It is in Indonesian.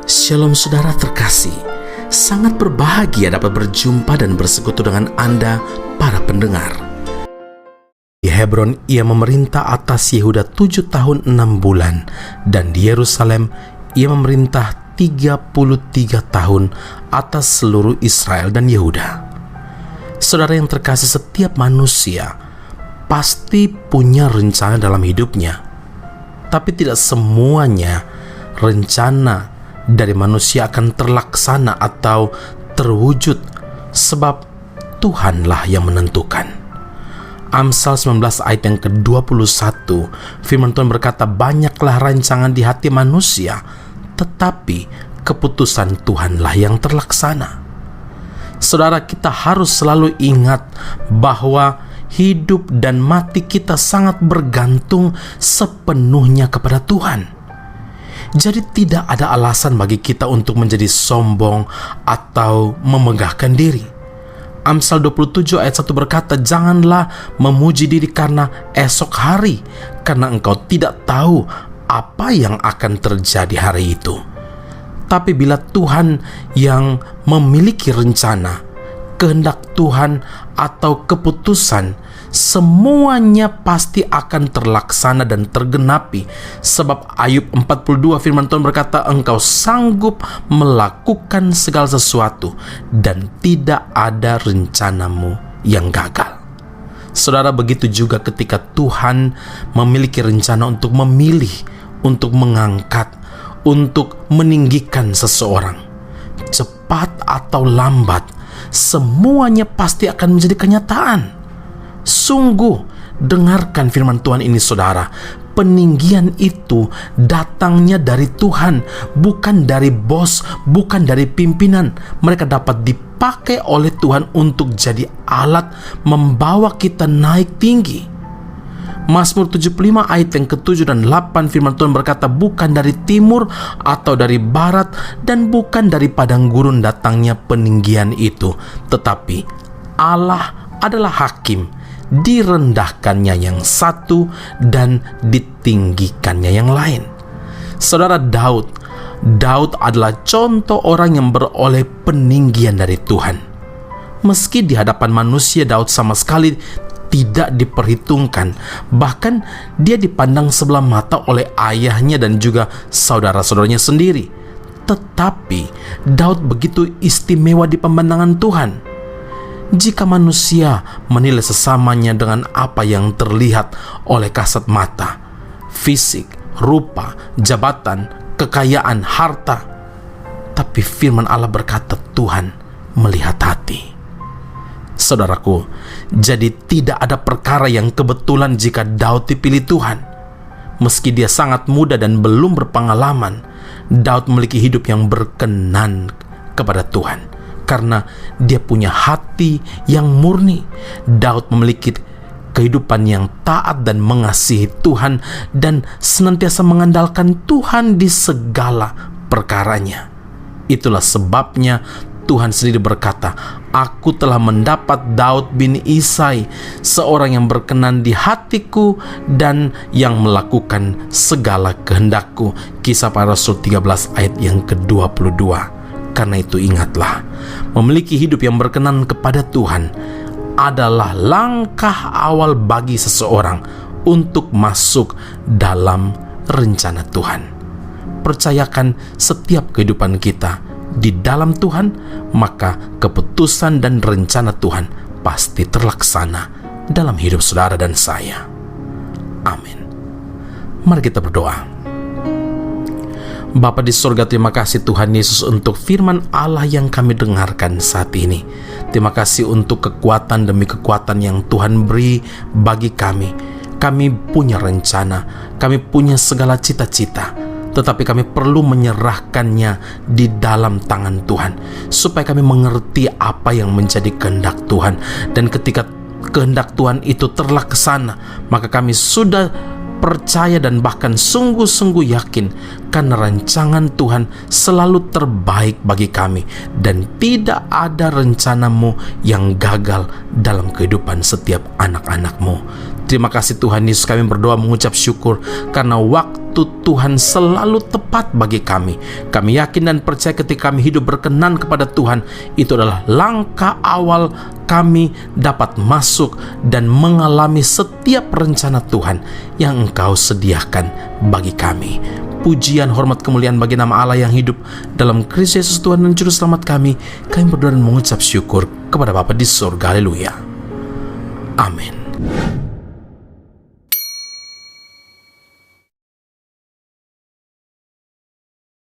Shalom saudara terkasih, sangat berbahagia dapat berjumpa dan bersekutu dengan Anda para pendengar. Di Hebron ia memerintah atas Yehuda 7 tahun 6 bulan, dan di Yerusalem ia memerintah 33 tahun atas seluruh Israel dan Yehuda. Saudara yang terkasih, setiap manusia pasti punya rencana dalam hidupnya, tapi tidak semuanya rencana dari manusia akan terlaksana atau terwujud, sebab Tuhanlah yang menentukan. Amsal 19 ayat yang ke-21, firman Tuhan berkata, banyaklah rancangan di hati manusia, tetapi keputusan Tuhanlah yang terlaksana. Saudara, kita harus selalu ingat bahwa hidup dan mati kita sangat bergantung sepenuhnya kepada Tuhan. Jadi tidak ada alasan bagi kita untuk menjadi sombong atau memegahkan diri. Amsal 27 ayat 1 berkata, janganlah memuji diri karena esok hari, karena engkau tidak tahu apa yang akan terjadi hari itu. Tapi bila Tuhan yang memiliki rencana, kehendak Tuhan atau keputusan, semuanya pasti akan terlaksana dan tergenapi. Sebab Ayub 42 firman Tuhan berkata, engkau sanggup melakukan segala sesuatu dan tidak ada rencanamu yang gagal. Saudara, begitu juga ketika Tuhan memiliki rencana untuk memilih, untuk mengangkat, untuk meninggikan seseorang. Cepat atau lambat, semuanya pasti akan menjadi kenyataan. Sungguh, dengarkan firman Tuhan ini saudara, peninggian itu datangnya dari Tuhan, bukan dari bos, bukan dari pimpinan. Mereka dapat dipakai oleh Tuhan untuk jadi alat membawa kita naik tinggi. Mazmur 75 ayat yang ke-7 dan 8 firman Tuhan berkata, bukan dari timur atau dari barat dan bukan dari padang gurun datangnya peninggian itu, tetapi Allah adalah hakim, direndahkannya yang satu dan ditinggikannya yang lain. Saudara, Daud adalah contoh orang yang beroleh peninggian dari Tuhan. Meski di hadapan manusia Daud sama sekali tidak diperhitungkan, bahkan dia dipandang sebelah mata oleh ayahnya dan juga saudara-saudaranya sendiri. Tetapi Daud begitu istimewa di pemandangan Tuhan. Jika manusia menilai sesamanya dengan apa yang terlihat oleh kasat mata, fisik, rupa, jabatan, kekayaan, harta, tapi firman Allah berkata Tuhan melihat hati. Saudaraku, jadi tidak ada perkara yang kebetulan jika Daud dipilih Tuhan. Meski dia sangat muda dan belum berpengalaman, Daud memiliki hidup yang berkenan kepada Tuhan. Karena dia punya hati yang murni. Daud memiliki kehidupan yang taat dan mengasihi Tuhan, dan senantiasa mengandalkan Tuhan di segala perkaranya. Itulah sebabnya Tuhan sendiri berkata, aku telah mendapat Daud bin Isai, seorang yang berkenan di hatiku dan yang melakukan segala kehendakku. Kisah Para Rasul 13 ayat yang ke-22. Karena itu ingatlah, memiliki hidup yang berkenan kepada Tuhan adalah langkah awal bagi seseorang untuk masuk dalam rencana Tuhan. Percayakan setiap kehidupan kita di dalam Tuhan, maka keputusan dan rencana Tuhan pasti terlaksana dalam hidup saudara dan saya. Amin. Mari kita berdoa. Bapa di surga, terima kasih Tuhan Yesus untuk firman Allah yang kami dengarkan saat ini. Terima kasih untuk kekuatan demi kekuatan yang Tuhan beri bagi kami. Kami punya rencana, kami punya segala cita-cita, tetapi kami perlu menyerahkannya di dalam tangan Tuhan, supaya kami mengerti apa yang menjadi kehendak Tuhan. Dan ketika kehendak Tuhan itu terlaksana, maka kami sudah percaya dan bahkan sungguh-sungguh yakin, karena rancangan Tuhan selalu terbaik bagi kami dan tidak ada rencanamu yang gagal dalam kehidupan setiap anak-anakmu. Terima kasih Tuhan Yesus, kami berdoa mengucap syukur karena waktu Tuhan selalu tepat bagi kami. Kami yakin dan percaya ketika kami hidup berkenan kepada Tuhan, itu adalah langkah awal kami dapat masuk dan mengalami setiap rencana Tuhan yang Engkau sediakan bagi kami. Pujian, hormat, kemuliaan bagi nama Allah yang hidup dalam Kristus Yesus Tuhan dan Juru Selamat kami. Kami berdoa dan mengucap syukur kepada Bapa di surga. Haleluya. Amin.